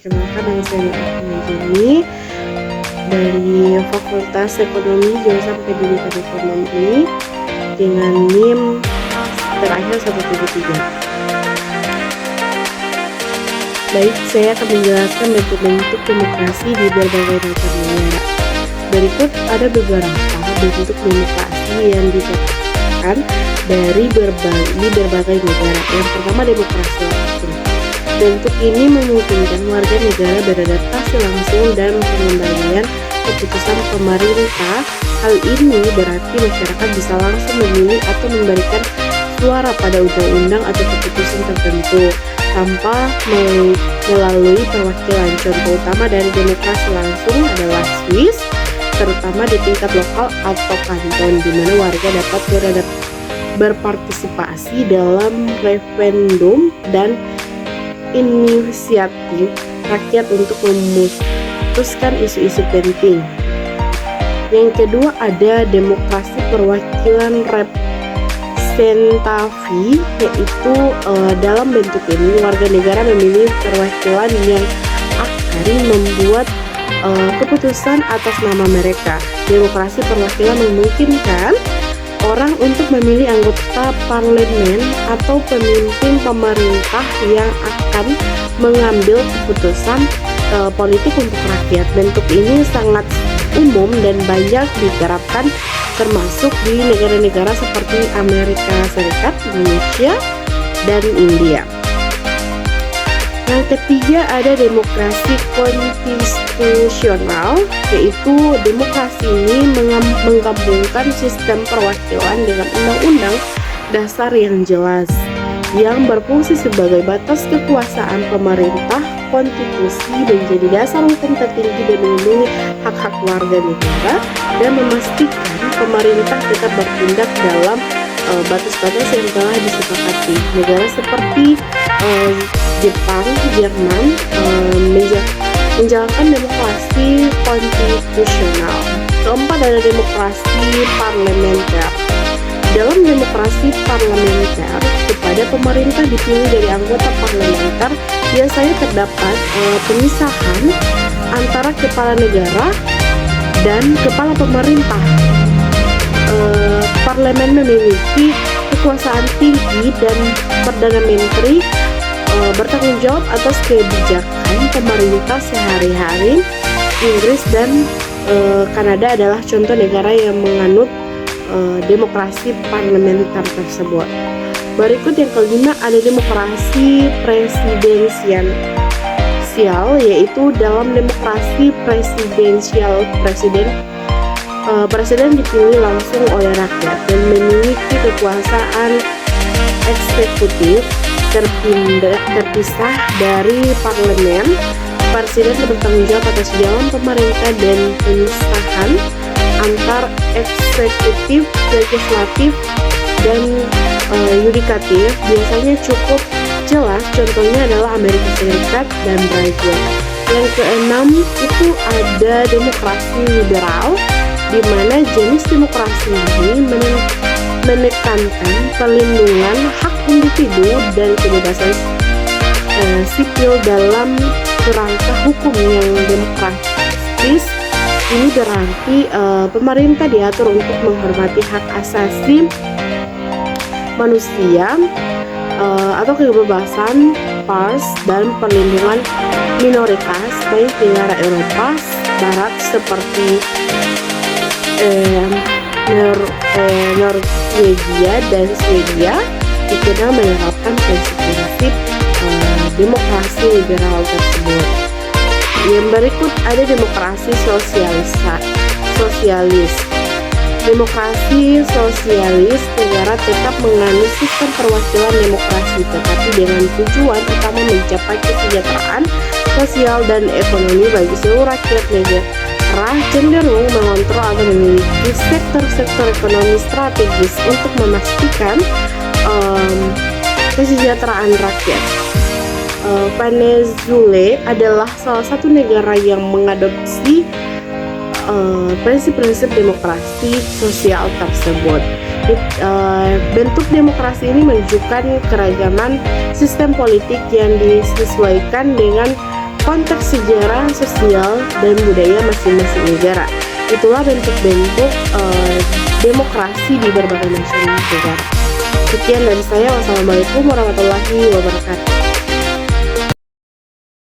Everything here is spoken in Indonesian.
Kenalkan nama saya Nurhayati dari Fakultas Ekonomi Jurusan Pendidikan Ekonomi dengan NIM terakhir 173. Baik, saya akan menjelaskan bentuk-bentuk demokrasi di berbagai macam negara. Berikut ada beberapa bentuk demokrasi yang ditetapkan di berbagai negara. Yang pertama, demokrasi langsung. Bentuk ini memungkinkan warga negara beradaptasi langsung dan pengendalian keputusan pemerintah. Hal ini berarti masyarakat bisa langsung memilih atau memberikan suara pada undang-undang atau keputusan tertentu tanpa melalui perwakilan. Contoh utama dari demokrasi langsung adalah Swiss, terutama di tingkat lokal atau kanton, di mana warga dapat berpartisipasi dalam referendum dan inisiatif rakyat untuk memutuskan isu-isu penting. Yang kedua ada demokrasi perwakilan representatif, yaitu dalam bentuk ini warga negara memilih perwakilan yang akan membuat keputusan atas nama mereka. Demokrasi perwakilan memungkinkan orang untuk memilih anggota parlemen atau pemimpin pemerintah yang akan mengambil keputusan politik untuk rakyat. Bentuk ini sangat umum dan banyak diterapkan termasuk di negara-negara seperti Amerika Serikat, Indonesia, dan India. Yang ketiga ada demokrasi konstitusional, yaitu demokrasi ini menggabungkan sistem perwakilan dengan undang-undang dasar yang jelas yang berfungsi sebagai batas kekuasaan pemerintah. Konstitusi menjadi dasar hukum tertinggi dan melindungi hak-hak warga negara dan memastikan pemerintah tetap bertindak dalam batas-batas yang telah disepakati. Negara seperti Jepang, Jerman menjalankan demokrasi konstitusional. Keempat ada demokrasi parlementer. Dalam demokrasi parlementer, kepada pemerintah dipilih dari anggota parlementer, biasanya terdapat pemisahan antara kepala negara dan kepala pemerintah. Parlemen memiliki kekuasaan tinggi dan Perdana Menteri bertanggung jawab atas kebijakan pemerintah sehari-hari. Inggris dan Kanada adalah contoh negara yang menganut demokrasi parlementer tersebut. Berikut yang kelima ada demokrasi presidensial, yaitu dalam demokrasi presidensial presiden dipilih langsung oleh rakyat dan memiliki kekuasaan eksekutif terpisah dari parlemen. Presiden bertanggung jawab atas jalan pemerintah dan pemisahan antar eksekutif, legislatif, dan yudikatif biasanya cukup jelas. Contohnya adalah Amerika Serikat dan Brazil. Yang keenam itu ada demokrasi liberal, di mana jenis demokrasi ini menekankan perlindungan hak individu dan kebebasan sipil dalam kerangka hukum yang demokratis. Ini berarti pemerintah diatur untuk menghormati hak asasi manusia atau kebebasan pers dan perlindungan minoritas baik di negara Eropa Barat seperti Norwegia dan Swedia dikenal menerapkan prinsip-prinsip demokrasi liberal tersebut. Yang berikut ada demokrasi sosialis. Demokrasi sosialis, negara tetap menganut sistem perwakilan demokrasi, tetapi dengan tujuan utama mencapai kesejahteraan sosial dan ekonomi bagi seluruh rakyat. Negara cenderung mengontrol atau memiliki sektor-sektor ekonomi strategis untuk memastikan kesejahteraan rakyat. Venezuela adalah salah satu negara yang mengadopsi prinsip-prinsip demokrasi sosial tersebut. Bentuk demokrasi ini menunjukkan keragaman sistem politik yang disesuaikan dengan konteks sejarah, sosial, dan budaya masing-masing negara. Itulah bentuk-bentuk demokrasi di berbagai macam negara. Sekian dari saya. Wassalamualaikum warahmatullahi wabarakatuh.